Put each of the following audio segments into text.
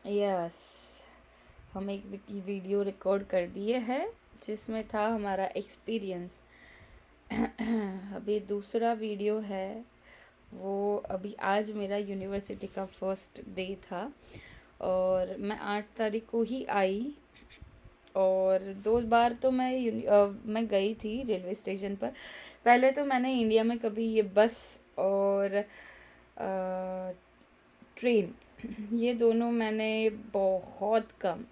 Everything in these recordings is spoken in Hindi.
यस, हम एक वीडियो रिकॉर्ड कर दिए हैं जिसमें था हमारा एक्सपीरियंस। अभी दूसरा वीडियो है वो, अभी आज मेरा यूनिवर्सिटी का फर्स्ट डे था और मैं 8 तारीख को ही आई। और 2 बार तो मैं गई थी रेलवे स्टेशन पर। पहले तो मैंने इंडिया में कभी ये बस और ट्रेन ये दोनों मैंने बहुत कम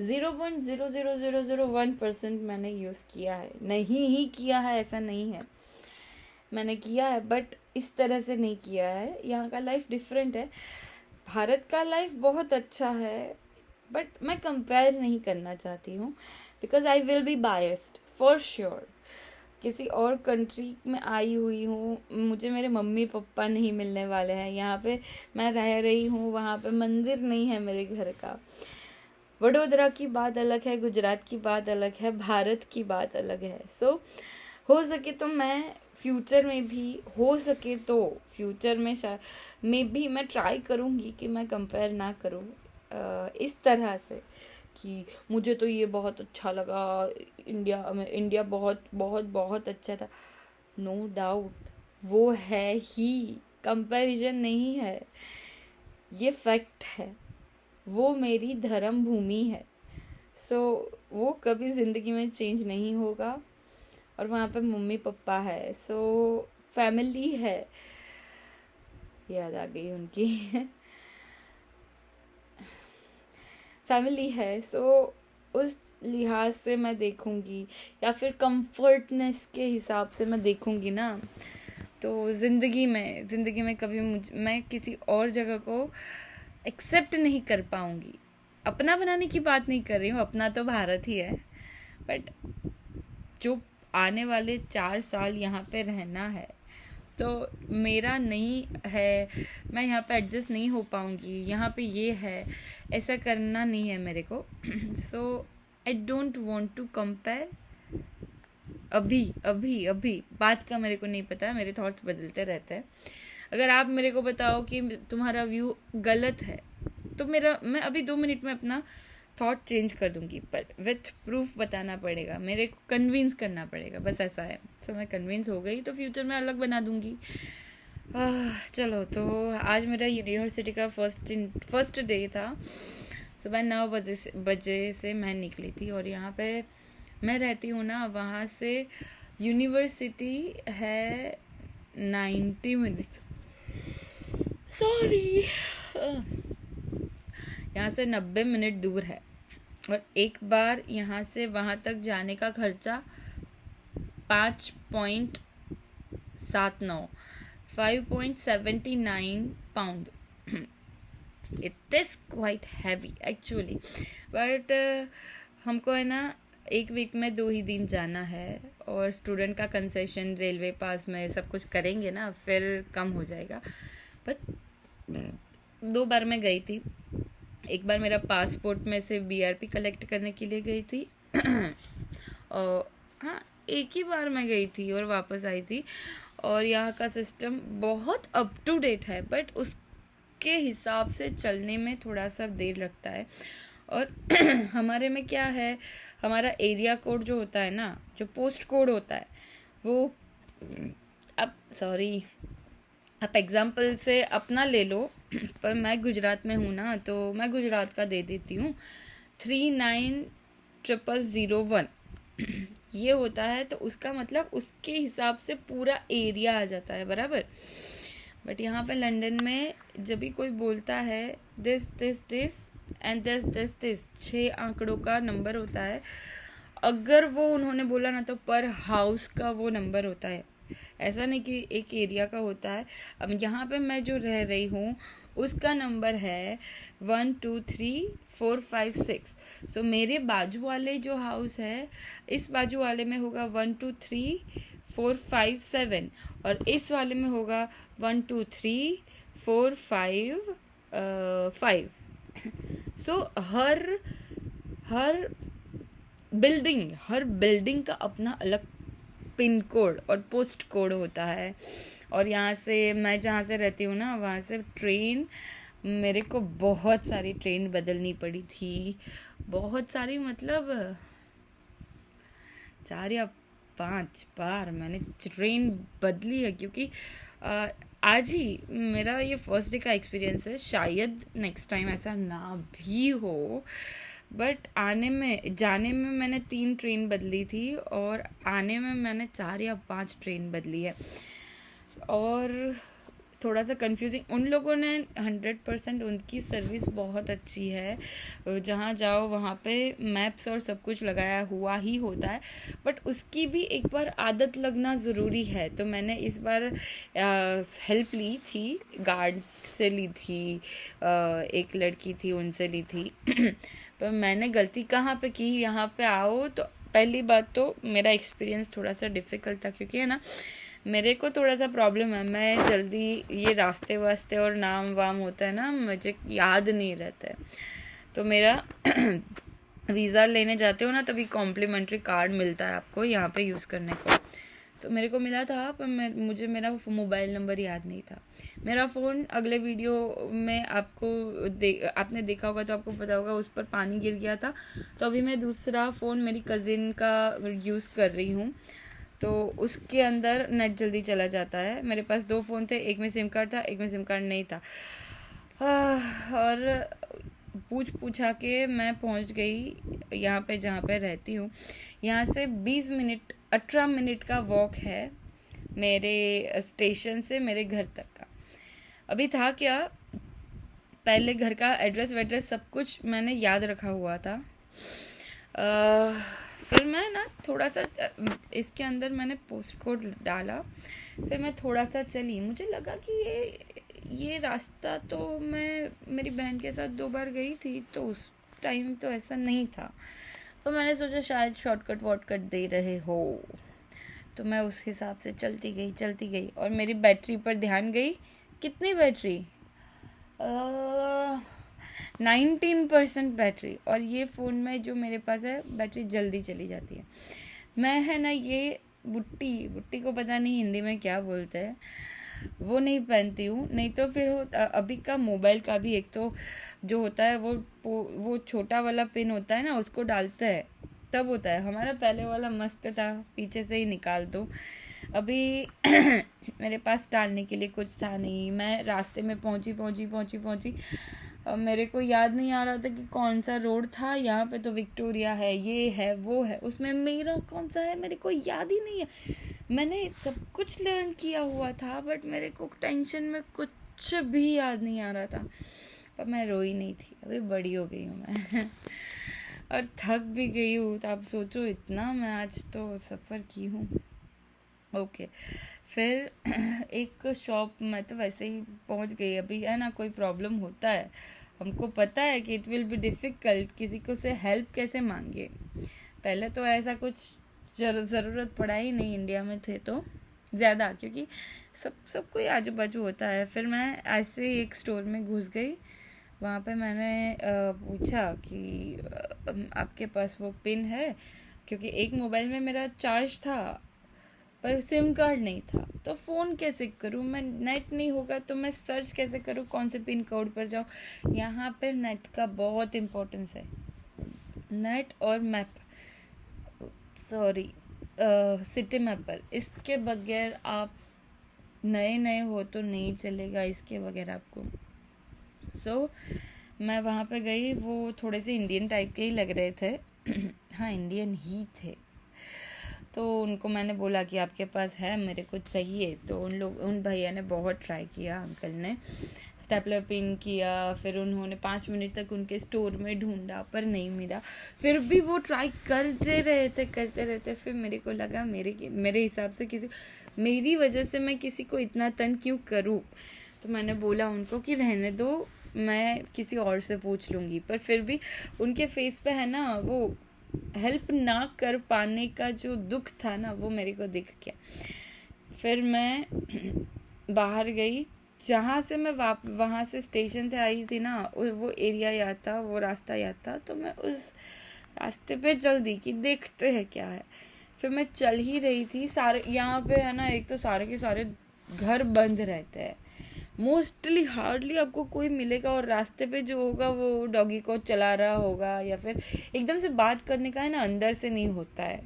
0.00001% मैंने यूज़ किया है, नहीं ही किया है ऐसा नहीं है, मैंने किया है बट इस तरह से नहीं किया है। यहाँ का लाइफ डिफरेंट है, भारत का लाइफ बहुत अच्छा है बट मैं कंपेयर नहीं करना चाहती हूँ because I will be biased for sure. किसी और कंट्री में आई हुई हूँ, मुझे मेरे मम्मी पापा नहीं मिलने वाले हैं। यहाँ पे मैं रह रही हूँ, वहाँ पे मंदिर नहीं है मेरे घर का। वडोदरा की बात अलग है, गुजरात की बात अलग है, भारत की बात अलग है। सो हो सके तो मैं फ्यूचर में भी, हो सके तो फ्यूचर में भी मैं ट्राई करूँगी कि मैं कंपेयर ना करूँ इस तरह से कि मुझे तो ये बहुत अच्छा लगा, इंडिया बहुत बहुत बहुत अच्छा था। नो डाउट वो है ही, कंपैरिजन नहीं है, ये फैक्ट है, वो मेरी धर्म भूमि है। सो वो कभी ज़िंदगी में चेंज नहीं होगा। और वहाँ पे मम्मी पापा है, सो फैमिली है, याद आ गई उनकी फैमिली है। सो उस लिहाज से मैं देखूँगी या फिर कंफर्टनेस के हिसाब से मैं देखूँगी ना, तो ज़िंदगी में कभी मैं किसी और जगह को एक्सेप्ट नहीं कर पाऊँगी। अपना बनाने की बात नहीं कर रही हूँ, अपना तो भारत ही है, बट जो आने वाले 4 साल यहाँ पे रहना है तो मेरा नहीं है, मैं यहाँ पे एडजस्ट नहीं हो पाऊँगी, यहाँ पे ये है, ऐसा करना नहीं है मेरे को। So I don't want to compare. अभी बात का मेरे को नहीं पता, मेरे थॉट्स बदलते रहते हैं। अगर आप मेरे को बताओ कि तुम्हारा व्यू गलत है तो मैं अभी 2 मिनट में अपना थॉट चेंज कर दूंगी, पर विथ प्रूफ बताना पड़ेगा, मेरे को कन्विंस करना पड़ेगा, बस ऐसा है। तो मैं कन्विंस हो गई तो फ्यूचर में अलग बना दूंगी। चलो, तो आज मेरा यूनिवर्सिटी का फर्स्ट डे था। सुबह 9 बजे से मैं निकली थी और यहाँ पे मैं रहती हूँ ना, वहाँ से यूनिवर्सिटी है 90 मिनट, सॉरी, यहाँ से 90 मिनट दूर है। और एक बार यहाँ से वहाँ तक जाने का खर्चा 5.79 5.79 pound. It is quite heavy actually, but हमको है ना 1 वीक में 2 ही दिन जाना है और स्टूडेंट का कंसेशन रेलवे पास में सब कुछ करेंगे ना, फिर कम हो जाएगा। बट 2 बार मैं गई थी। एक बार मेरा पासपोर्ट में से BRP कलेक्ट करने के लिए गई थी और हाँ, एक ही बार मैं गई थी और वापस आई थी। और यहाँ का सिस्टम बहुत अप टू डेट है, बट उसके हिसाब से चलने में थोड़ा सा देर लगता है। और हमारे में क्या है, हमारा एरिया कोड जो होता है ना, जो पोस्ट कोड होता है वो, आप एग्जाम्पल से अपना ले लो, पर मैं गुजरात में हूँ ना, तो मैं गुजरात का दे देती हूँ 390001 ये होता है, तो उसका मतलब उसके हिसाब से पूरा एरिया आ जाता है, बराबर। बट यहाँ पे लंदन में जब भी कोई बोलता है this this this and this this this, 6 आंकड़ों का नंबर होता है। अगर वो उन्होंने बोला ना, तो पर हाउस का वो नंबर होता है, ऐसा नहीं कि एक एरिया का होता है। अब यहाँ पे मैं जो रह रही हूँ उसका नंबर है 123456। सो मेरे बाजू वाले जो हाउस है, इस बाजू वाले में होगा 123457 और इस वाले में होगा 123455। सो हर बिल्डिंग का अपना अलग पिन कोड और पोस्ट कोड होता है। और यहाँ से मैं जहाँ से रहती हूँ ना, वहाँ से ट्रेन मेरे को बहुत सारी ट्रेन बदलनी पड़ी थी, बहुत सारी, मतलब 4 या 5 बार मैंने ट्रेन बदली है, क्योंकि आज ही मेरा ये फर्स्ट डे का एक्सपीरियंस है, शायद नेक्स्ट टाइम ऐसा ना भी हो, बट जाने में मैंने 3 ट्रेन बदली थी और आने में मैंने 4 या 5 ट्रेन बदली है। और थोड़ा सा कंफ्यूजिंग, उन लोगों ने 100% उनकी सर्विस बहुत अच्छी है, जहाँ जाओ वहाँ पे मैप्स और सब कुछ लगाया हुआ ही होता है, बट उसकी भी एक बार आदत लगना ज़रूरी है। तो मैंने इस बार हेल्प ली थी, गार्ड से ली थी, एक लड़की थी उनसे ली थी पर मैंने गलती कहाँ पे की, यहाँ पे आओ तो पहली बात तो मेरा एक्सपीरियंस थोड़ा सा डिफ़िकल्ट था, क्योंकि है ना मेरे को थोड़ा सा प्रॉब्लम है, मैं जल्दी ये रास्ते वास्ते और नाम वाम होता है ना, मुझे याद नहीं रहता है। तो मेरा वीज़ा लेने जाते हो ना, तभी कॉम्प्लीमेंट्री कार्ड मिलता है आपको यहाँ पे यूज़ करने को। तो मेरे को मिला था, पर मुझे मेरा मोबाइल नंबर याद नहीं था। मेरा फ़ोन अगले वीडियो में आपने देखा होगा तो आपको पता होगा, उस पर पानी गिर गया था। तो अभी मैं दूसरा फ़ोन मेरी कज़िन का यूज़ कर रही हूँ, तो उसके अंदर नेट जल्दी चला जाता है। मेरे पास 2 फ़ोन थे, एक में सिम कार्ड था, एक में सिम कार्ड नहीं था। और पूछा के मैं पहुंच गई यहाँ पे जहाँ पे रहती हूँ। यहाँ से 18 मिनट का वॉक है मेरे स्टेशन से मेरे घर तक का। अभी था क्या, पहले घर का एड्रेस सब कुछ मैंने याद रखा हुआ था। फिर मैं ना थोड़ा सा इसके अंदर मैंने पोस्ट कोड डाला, फिर मैं थोड़ा सा चली, मुझे लगा कि ये रास्ता तो मैं मेरी बहन के साथ 2 बार गई थी, तो उस टाइम तो ऐसा नहीं था, तो मैंने सोचा शायद शॉर्टकट वॉटकट दे रहे हो। तो मैं उस हिसाब से चलती गई और मेरी बैटरी पर ध्यान गई। कितनी बैटरी? 19% बैटरी। और ये फ़ोन में जो मेरे पास है बैटरी जल्दी चली जाती है। मैं है ना ये बुट्टी को पता नहीं हिंदी में क्या बोलते हैं, वो नहीं पहनती हूँ। नहीं तो फिर अभी का मोबाइल का भी एक तो जो होता है वो छोटा वाला पिन होता है ना, उसको डालता है तब होता है। हमारा पहले वाला मस्त था, पीछे से ही निकाल दो। अभी मेरे पास डालने के लिए कुछ था नहीं। मैं रास्ते में पहुंची और मेरे को याद नहीं आ रहा था कि कौन सा रोड था। यहाँ पे तो विक्टोरिया है, ये है, वो है, उसमें मेरा कौन सा है मेरे को याद ही नहीं है। मैंने सब कुछ लर्न किया हुआ था, बट मेरे को टेंशन में कुछ भी याद नहीं आ रहा था। पर मैं रोई नहीं थी, अभी बड़ी हो गई हूँ मैं और थक भी गई हूँ। तो आप सोचो इतना मैं आज तो सफ़र की हूँ। ओके, फिर एक शॉप में तो वैसे ही पहुंच गई। अभी है ना कोई प्रॉब्लम होता है, हमको पता है कि इट विल बी डिफ़िकल्ट, किसी को से हेल्प कैसे मांगे। पहले तो ऐसा कुछ ज़रूरत पड़ा ही नहीं, इंडिया में थे तो ज़्यादा, क्योंकि सब कोई आजू बाजू होता है। फिर मैं ऐसे ही एक स्टोर में घुस गई। वहाँ पे मैंने पूछा कि आपके पास वो पिन है, क्योंकि एक मोबाइल में मेरा चार्ज था पर सिम कार्ड नहीं था। तो फ़ोन कैसे करूँ मैं, नेट नहीं होगा तो मैं सर्च कैसे करूँ कौन से पिन कोड पर जाऊँ। यहाँ पे नेट का बहुत इम्पोर्टेंस है, नेट और मैप, सिटी मैपर। इसके बगैर आप नए हो तो नहीं चलेगा, इसके बगैर आपको। मैं वहाँ पे गई, वो थोड़े से इंडियन टाइप के ही लग रहे थे हाँ, इंडियन ही थे। तो उनको मैंने बोला कि आपके पास है, मेरे को चाहिए। तो उन भैया ने बहुत ट्राई किया, अंकल ने स्टेपलर पिन किया, फिर उन्होंने 5 मिनट तक उनके स्टोर में ढूंढा पर नहीं मिला। फिर भी वो ट्राई करते रहते। फिर मेरे को लगा मेरे हिसाब से मेरी वजह से मैं किसी को इतना तंग क्यों करूँ। तो मैंने बोला उनको कि रहने दो, मैं किसी और से पूछ लूँगी। पर फिर भी उनके फेस पे है ना वो हेल्प ना कर पाने का जो दुख था ना, वो मेरे को दिख गया। फिर मैं बाहर गई, जहाँ से मैं वहाँ से स्टेशन से आई थी ना, वो एरिया याद था, वो रास्ता याद था। तो मैं उस रास्ते पे चल दी कि देखते हैं क्या है। फिर मैं चल ही रही थी, सारे यहाँ पे है ना, एक तो सारे के सारे घर बंद रहते हैं, मोस्टली हार्डली आपको कोई मिलेगा, और रास्ते पे जो होगा वो डॉगी को चला रहा होगा, या फिर एकदम से बात करने का है ना, अंदर से नहीं होता है,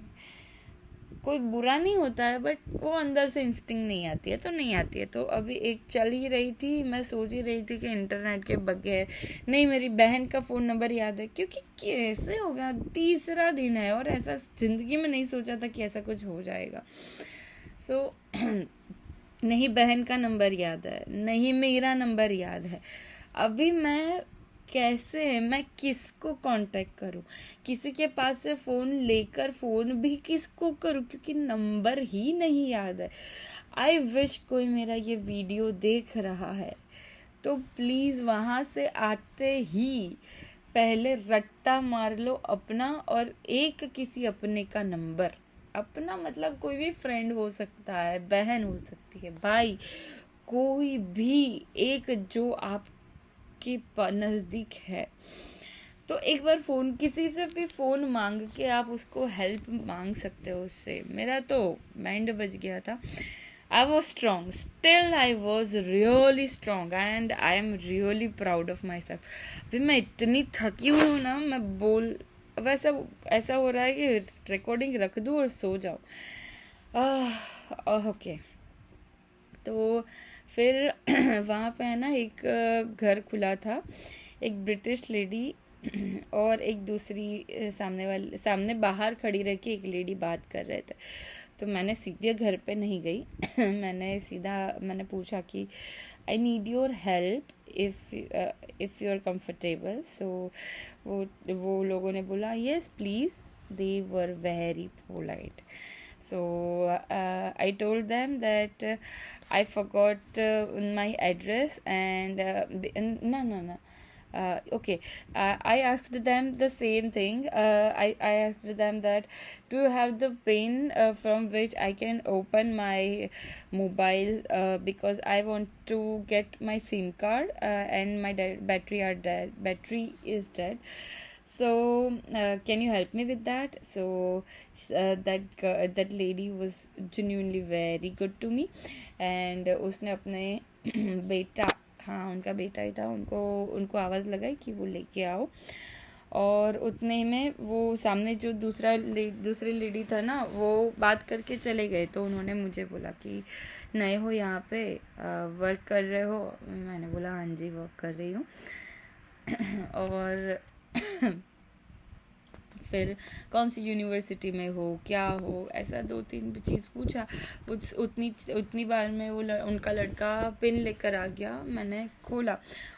कोई बुरा नहीं होता है, बट वो अंदर से इंस्टिंक्ट नहीं आती है तो नहीं आती है। तो अभी एक चल ही रही थी, मैं सोच ही रही थी कि इंटरनेट के बगैर नहीं, मेरी बहन का फ़ोन नंबर याद है, क्योंकि कैसे हो गया, तीसरा दिन है और ऐसा ज़िंदगी में नहीं सोचा था कि ऐसा कुछ हो जाएगा। सो नहीं बहन का नंबर याद है, नहीं मेरा नंबर याद है। अभी मैं किसको कांटेक्ट करूं, किसी के पास से फ़ोन लेकर फ़ोन भी किसको करूं, क्योंकि नंबर ही नहीं याद है। आई विश कोई मेरा ये वीडियो देख रहा है तो प्लीज़ वहाँ से आते ही पहले रट्टा मार लो अपना, और एक किसी अपने का नंबर, अपना मतलब कोई भी फ्रेंड हो सकता है, बहन हो सकती है, भाई, कोई भी एक जो आपके नज़दीक है, तो एक बार फ़ोन, किसी से भी फ़ोन मांग के आप उसको हेल्प मांग सकते हो उससे। मेरा तो माइंड बच गया था। I was strong. Still, I was really strong and I am really proud of myself. अभी मैं इतनी थकी हुई हूँ ना, मैं अब ऐसा हो रहा है कि रिकॉर्डिंग रख दूँ और सो जाऊँ। ओके, तो फिर वहाँ पे है ना एक घर खुला था, एक ब्रिटिश लेडी और एक दूसरी सामने बाहर खड़ी रह के एक लेडी बात कर रहे थे। तो मैंने सीधे घर पे नहीं गई मैंने पूछा कि I need your help if you are comfortable. So वो लोगों ने बोला yes please, they were very polite. So I told them that I forgot my address and no. Okay, I asked them the same thing. I asked them that do you have the pin from which I can open my mobile because I want to get my SIM card and my battery is dead. So can you help me with that? So that lady was genuinely very good to me, and उसने अपने बेटा, हाँ उनका बेटा ही था, उनको आवाज़ लगाई कि वो लेके आओ, और उतने में वो सामने जो दूसरी लेडी था ना, वो बात करके चले गए। तो उन्होंने मुझे बोला कि नए हो यहाँ पे, वर्क कर रहे हो? मैंने बोला हाँ जी वर्क कर रही हूँ। और फिर कौन सी यूनिवर्सिटी में हो, क्या हो, ऐसा 2-3 चीज़ पूछा। उतनी बार में वो उनका लड़का पिन लेकर आ गया। मैंने खोला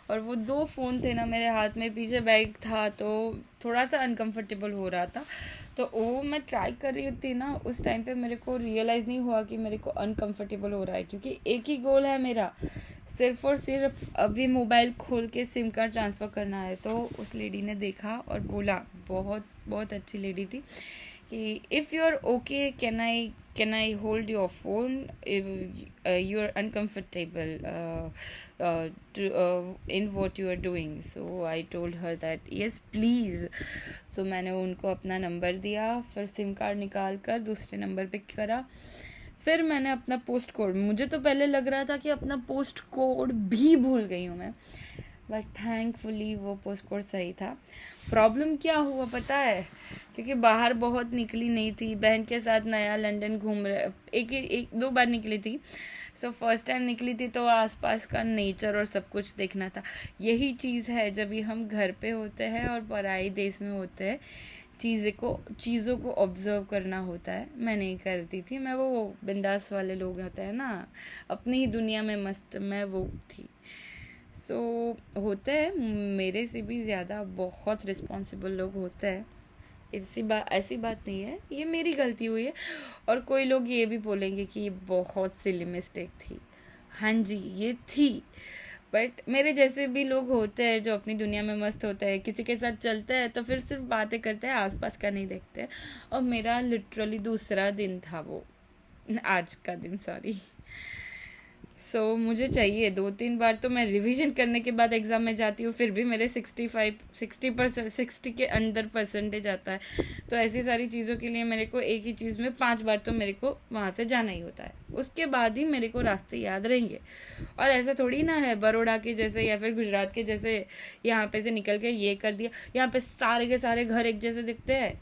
और वो 2 फ़ोन थे ना मेरे हाथ में, पीछे बैग था, तो थोड़ा सा अनकंफर्टेबल हो रहा था। तो वो मैं ट्राई कर रही थी ना, उस टाइम पे मेरे को रियलाइज़ नहीं हुआ कि मेरे को अनकंफर्टेबल हो रहा है, क्योंकि एक ही गोल है मेरा, सिर्फ और सिर्फ अभी मोबाइल खोल के सिम कार्ड ट्रांसफ़र करना है। तो उस लेडी ने देखा और बोला, बहुत अच्छी लेडी थी, कि if you are okay can I hold your phone, you are uncomfortable in what you are doing. So I told her that yes please. So मैंने उनको अपना नंबर दिया, फिर सिम कार्ड निकाल कर दूसरे नंबर पे करा, फिर मैंने अपना पोस्ट कोड, मुझे तो पहले लग रहा था कि अपना पोस्ट कोड भी भूल गई हूँ मैं, बट थैंकफुली वो पोस्ट कोड सही था। प्रॉब्लम क्या हुआ पता है, क्योंकि बाहर बहुत निकली नहीं थी, बहन के साथ नया लंदन घूम रहे, एक 2 बार निकली थी। सो फर्स्ट टाइम निकली थी तो आसपास का नेचर और सब कुछ देखना था। यही चीज़ है जब भी हम घर पे होते हैं और पराई देश में होते हैं, चीज़ों को ऑब्जर्व करना होता है। मैं नहीं करती थी, मैं वो बिंदास वाले लोग होते हैं ना, अपनी ही दुनिया में मस्त, मैं वो थी। सो होते हैं मेरे से भी ज़्यादा बहुत रिस्पॉन्सिबल लोग होते हैं, ऐसी बात नहीं है, ये मेरी गलती हुई है। और कोई लोग ये भी बोलेंगे कि ये बहुत सिली मिस्टेक थी। हाँ जी ये थी, बट मेरे जैसे भी लोग होते हैं जो अपनी दुनिया में मस्त होते हैं, किसी के साथ चलते हैं तो फिर सिर्फ बातें करते हैं, आसपास का नहीं देखते। और मेरा लिटरली दूसरा दिन था वो, आज का दिन, सॉरी। मुझे चाहिए 2-3 बार तो मैं रिवीजन करने के बाद एग्ज़ाम में जाती हूँ, फिर भी मेरे 60 के अंदर परसेंटेज आता है। तो ऐसी सारी चीज़ों के लिए मेरे को एक ही चीज़ में 5 बार तो मेरे को वहाँ से जाना ही होता है, उसके बाद ही मेरे को रास्ते याद रहेंगे। और ऐसा थोड़ी ना है बड़ौदा के जैसे या फिर गुजरात के जैसे यहाँ पे से निकल के ये कर दिया, यहाँ पे सारे के सारे घर एक जैसे दिखते हैं।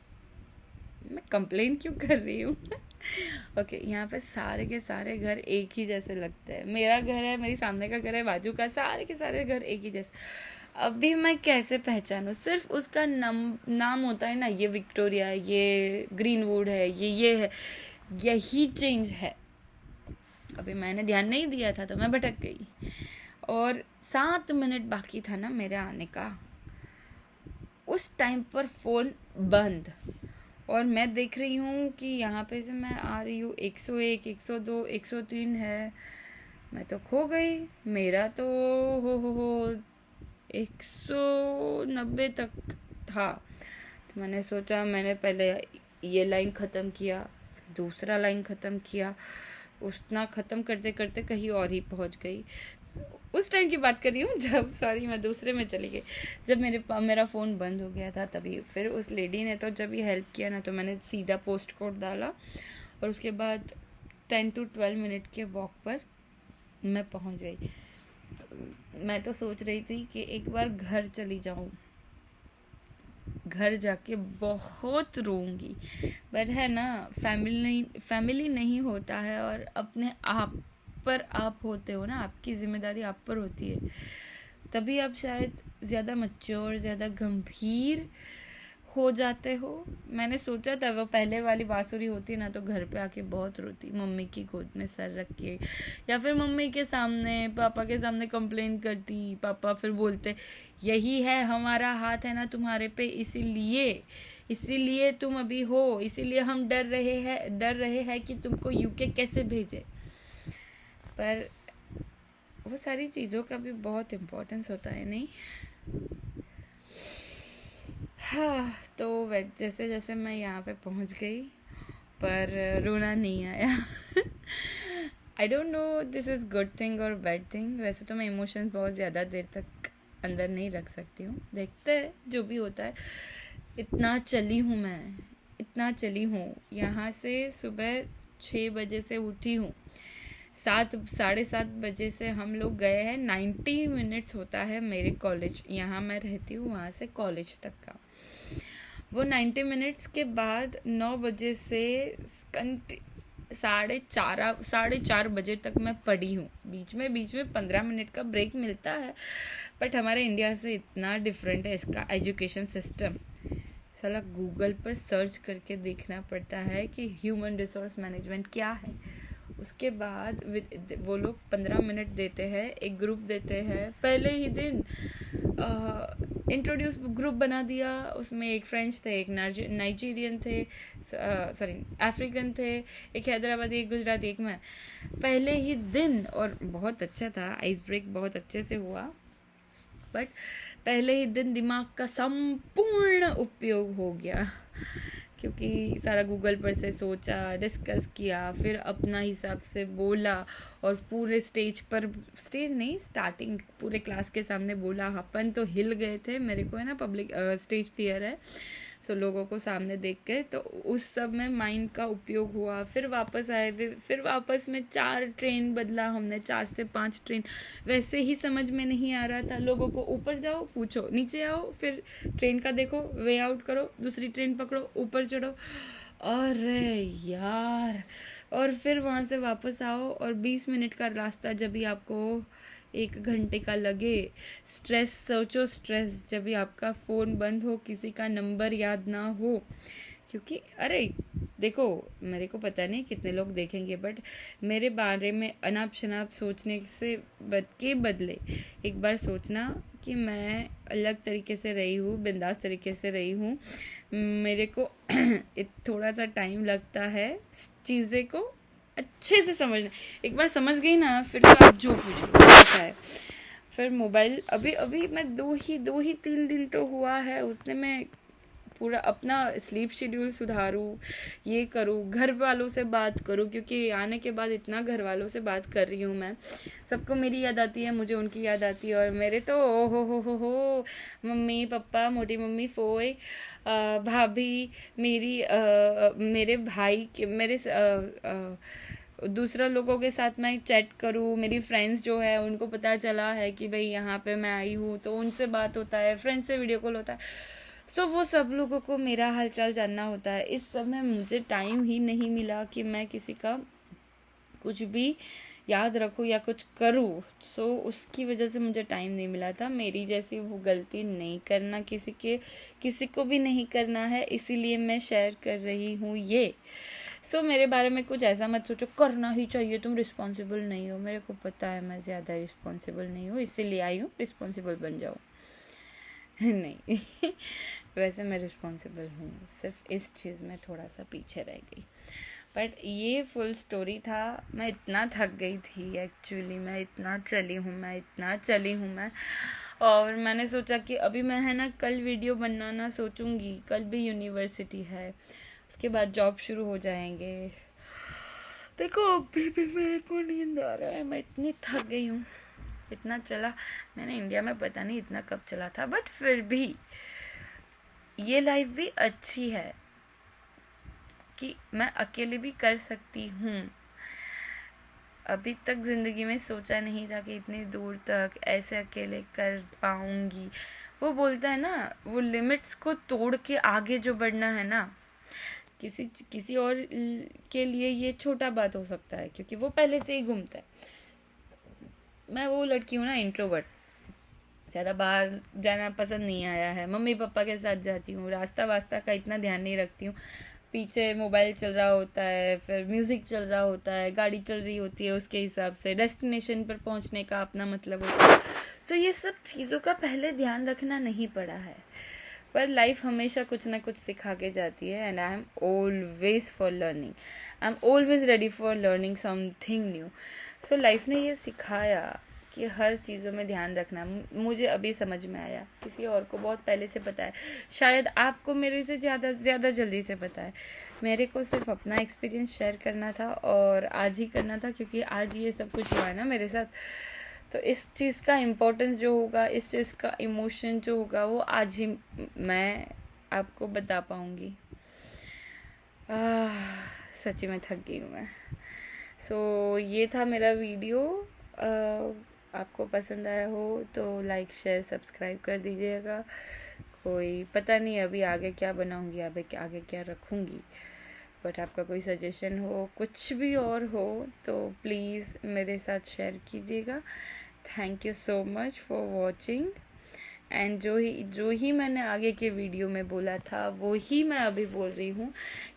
मैं कंप्लेन क्यों कर रही हूँ? ओके यहाँ पे सारे के सारे घर एक ही जैसे लगते हैं। मेरा घर है, मेरी सामने का घर है, बाजू का, सारे के सारे घर एक ही जैसे। अभी मैं कैसे पहचानूँ? सिर्फ उसका नाम होता है ना, ये विक्टोरिया है, ये ग्रीनवुड है, ये है, यही चेंज है। अभी मैंने ध्यान नहीं दिया था तो मैं भटक गई। और 7 मिनट बाकी था ना मेरे आने का, उस टाइम पर फ़ोन बंद, और मैं देख रही हूँ कि यहाँ पे से मैं आ रही हूँ 101, 102, 103 है। मैं तो खो गई। मेरा तो हो 190 तक था। तो मैंने सोचा, मैंने पहले ये लाइन ख़त्म किया, दूसरा लाइन ख़त्म किया, उतना ख़त्म करते करते कहीं और ही पहुँच गई। उस टाइम की बात कर रही हूँ जब, सॉरी, मैं दूसरे में चली गई, जब मेरा फ़ोन बंद हो गया था तभी। फिर उस लेडी ने तो जब ये हेल्प किया ना, तो मैंने सीधा पोस्ट कोड डाला और उसके बाद 10 to 12 मिनट के वॉक पर मैं पहुँच गई। मैं तो सोच रही थी कि एक बार घर चली जाऊँ, घर जाके बहुत रोऊंगी, बट है ना, फैमिली नहीं होता है, और अपने आप पर आप होते हो ना, आपकी जिम्मेदारी आप पर होती है, तभी आप शायद ज़्यादा मैच्योर, ज़्यादा गंभीर हो जाते हो। मैंने सोचा था वो पहले वाली बांसुरी होती ना तो घर पे आके बहुत रोती, मम्मी की गोद में सर रख के, या फिर मम्मी के सामने, पापा के सामने कंप्लेन करती। पापा फिर बोलते, यही है, हमारा हाथ है ना तुम्हारे पे, इसीलिए तुम अभी हो, इसीलिए हम डर रहे हैं कि तुमको यूके कैसे भेजे। पर वो सारी चीज़ों का भी बहुत इम्पोर्टेंस होता है, नहीं? हाँ, तो जैसे जैसे मैं यहाँ पे पहुँच गई, पर रोना नहीं आया। I don't know this is good thing और बैड थिंग। वैसे तो मैं इमोशंस बहुत ज़्यादा देर तक अंदर नहीं रख सकती हूँ, देखते हैं जो भी होता है। इतना चली हूँ यहाँ से, सुबह 6 बजे से उठी हूँ, 7-7:30 बजे से हम लोग गए हैं। 90 मिनट्स होता है मेरे कॉलेज, यहाँ मैं रहती हूँ वहाँ से कॉलेज तक का। वो 90 मिनट्स के बाद 9 बजे से 4:30 बजे तक मैं पढ़ी हूँ। बीच में 15 मिनट का ब्रेक मिलता है, बट हमारे इंडिया से इतना डिफरेंट है इसका एजुकेशन सिस्टम। साला गूगल पर सर्च करके देखना पड़ता है कि ह्यूमन रिसोर्स मैनेजमेंट क्या है। उसके बाद वो लोग 15 मिनट देते हैं, एक ग्रुप देते हैं। पहले ही दिन इंट्रोड्यूस ग्रुप बना दिया, उसमें एक फ्रेंच थे, एक नाइजीरियन थे, अफ्रीकन थे, एक हैदराबादी, एक गुजराती, एक मैं। पहले ही दिन, और बहुत अच्छा था, आइस ब्रेक बहुत अच्छे से हुआ, बट पहले ही दिन दिमाग का संपूर्ण उपयोग हो गया, क्योंकि सारा गूगल पर से सोचा, डिस्कस किया, फिर अपना हिसाब से बोला, और पूरे स्टार्टिंग पूरे क्लास के सामने बोला। अपन तो हिल गए थे, मेरे को है ना पब्लिक स्टेज फियर है, सो लोगों को सामने देख के, तो उस सब में माइंड का उपयोग हुआ। फिर वापस आए, फिर वापस में 4 ट्रेन बदला हमने, 4 से 5 ट्रेन। वैसे ही समझ में नहीं आ रहा था लोगों को, ऊपर जाओ पूछो, नीचे आओ, फिर ट्रेन का देखो, वे आउट करो, दूसरी ट्रेन पकड़ो, ऊपर चढ़ो, अरे यार। और फिर वहाँ से वापस आओ, और 20 मिनट का रास्ता जब भी आपको 1 घंटे का लगे। स्ट्रेस, सोचो स्ट्रेस, जब भी आपका फ़ोन बंद हो, किसी का नंबर याद ना हो, क्योंकि अरे देखो, मेरे को पता नहीं कितने लोग देखेंगे, बट मेरे बारे में अनाप शनाप सोचने से के बदले एक बार सोचना कि मैं अलग तरीके से रही हूँ, बिंदास तरीके से रही हूँ। मेरे को थोड़ा सा टाइम लगता है चीज़ें को अच्छे से समझना। एक बार समझ गई ना, फिर तो आप जो पूछ लो ऐसा है। फिर मोबाइल अभी मैं 2 ही 3 दिन तो हुआ है, उसने मैं पूरा अपना स्लीप शेड्यूल सुधारूँ, ये करूँ, घर वालों से बात करूँ, क्योंकि आने के बाद इतना घर वालों से बात कर रही हूँ मैं, सबको मेरी याद आती है, मुझे उनकी याद आती है। और मेरे तो ओ हो मम्मी पापा, मोटी मम्मी, फोई, भाभी, मेरे भाई के, दूसरा लोगों के साथ मैं चैट करूँ, मेरी फ्रेंड्स जो है उनको पता चला है कि भाई यहाँ पे मैं आई हूँ, तो उनसे बात होता है, फ्रेंड्स से वीडियो कॉल होता है। सो वो सब लोगों को मेरा हालचाल जानना होता है। इस समय मुझे टाइम ही नहीं मिला कि मैं किसी का कुछ भी याद रखूँ या कुछ करूँ। सो उसकी वजह से मुझे टाइम नहीं मिला था। मेरी जैसी वो गलती नहीं करना, किसी को भी नहीं करना है, इसीलिए मैं शेयर कर रही हूँ ये। सो मेरे बारे में कुछ ऐसा मत सोचो करना ही चाहिए, तुम रिस्पॉन्सिबल नहीं हो। मेरे को पता है मैं ज़्यादा रिस्पॉन्सिबल नहीं हूँ, इसीलिए आई हूँ रिस्पॉन्सिबल बन जाओ। नहीं वैसे मैं रिस्पॉन्सिबल हूँ, सिर्फ इस चीज़ में थोड़ा सा पीछे रह गई। बट ये फुल स्टोरी था। मैं इतना थक गई थी एक्चुअली, मैं इतना चली हूँ मैं। और मैंने सोचा कि अभी मैं है ना कल वीडियो बनाना सोचूंगी। कल भी यूनिवर्सिटी है, उसके बाद जॉब शुरू हो जाएंगे। देखो अभी भी मेरे को नींद आ रहा है, मैं इतनी थक गई हूँ। इतना चला मैंने इंडिया में, पता नहीं इतना कब चला था, बट फिर भी ये लाइफ भी अच्छी है कि मैं अकेले भी कर सकती हूँ। अभी तक ज़िंदगी में सोचा नहीं था कि इतनी दूर तक ऐसे अकेले कर पाऊँगी। वो बोलता है ना, वो लिमिट्स को तोड़ के आगे जो बढ़ना है ना, किसी और के लिए ये छोटा बात हो सकता है क्योंकि वो पहले से ही घूमता है। मैं वो लड़की हूँ ना इंट्रोवर्ट, ज़्यादा बाहर जाना पसंद नहीं आया है। मम्मी पापा के साथ जाती हूँ, रास्ता वास्ता का इतना ध्यान नहीं रखती हूँ। पीछे मोबाइल चल रहा होता है, फिर म्यूज़िक चल रहा होता है, गाड़ी चल रही होती है, उसके हिसाब से डेस्टिनेशन पर पहुँचने का अपना मतलब होता है। सो ये सब चीज़ों का पहले ध्यान रखना नहीं पड़ा है, पर लाइफ हमेशा कुछ ना कुछ सिखा के जाती है। And I am always for learning, I am always ready for learning something new. So life ने ये सिखाया कि हर चीज़ों में ध्यान रखना। मुझे अभी समझ में आया, किसी और को बहुत पहले से पता है, शायद आपको मेरे से ज़्यादा जल्दी से पता है। मेरे को सिर्फ अपना एक्सपीरियंस शेयर करना था और आज ही करना था, क्योंकि आज ये सब कुछ हुआ है ना मेरे साथ। तो इस चीज़ का इम्पोर्टेंस जो होगा, इस चीज़ का इमोशन जो होगा, वो आज ही मैं आपको बता पाऊँगी। सच्ची में थक गई हूँ मैं। सो ये था मेरा वीडियो। आपको पसंद आया हो तो लाइक शेयर सब्सक्राइब कर दीजिएगा। कोई पता नहीं अभी आगे क्या बनाऊँगी, आगे क्या रखूँगी, बट आपका कोई सजेशन हो, कुछ भी और हो, तो प्लीज़ मेरे साथ शेयर कीजिएगा। Thank you so much for watching. And जो ही मैंने आगे के वीडियो में बोला था वो ही मैं अभी बोल रही हूँ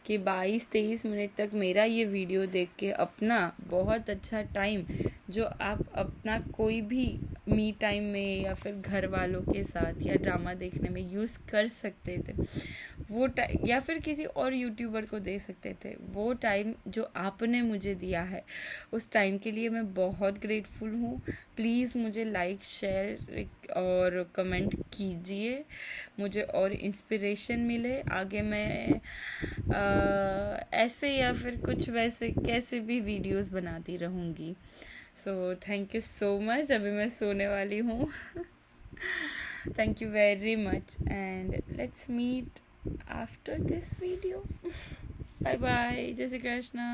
कि 22-23 मिनट तक मेरा ये वीडियो देख के अपना बहुत अच्छा टाइम, जो आप अपना कोई भी मी टाइम में या फिर घर वालों के साथ या ड्रामा देखने में यूज़ कर सकते थे, वो टाइम, या फिर किसी और यूट्यूबर को दे सकते थे, वो टाइम जो आपने मुझे दिया है, उस टाइम के लिए मैं बहुत ग्रेटफुल हूँ। प्लीज़ मुझे लाइक शेयर और कमेंट कीजिए, मुझे और इंस्पिरेशन मिले आगे मैं ऐसे या फिर कुछ वैसे कैसे भी वीडियोस बनाती रहूँगी। So thank you so much. अभी मैं सोने वाली हूँ। Thank you very much and let's meet after this video. Bye bye, जय श्री कृष्णा।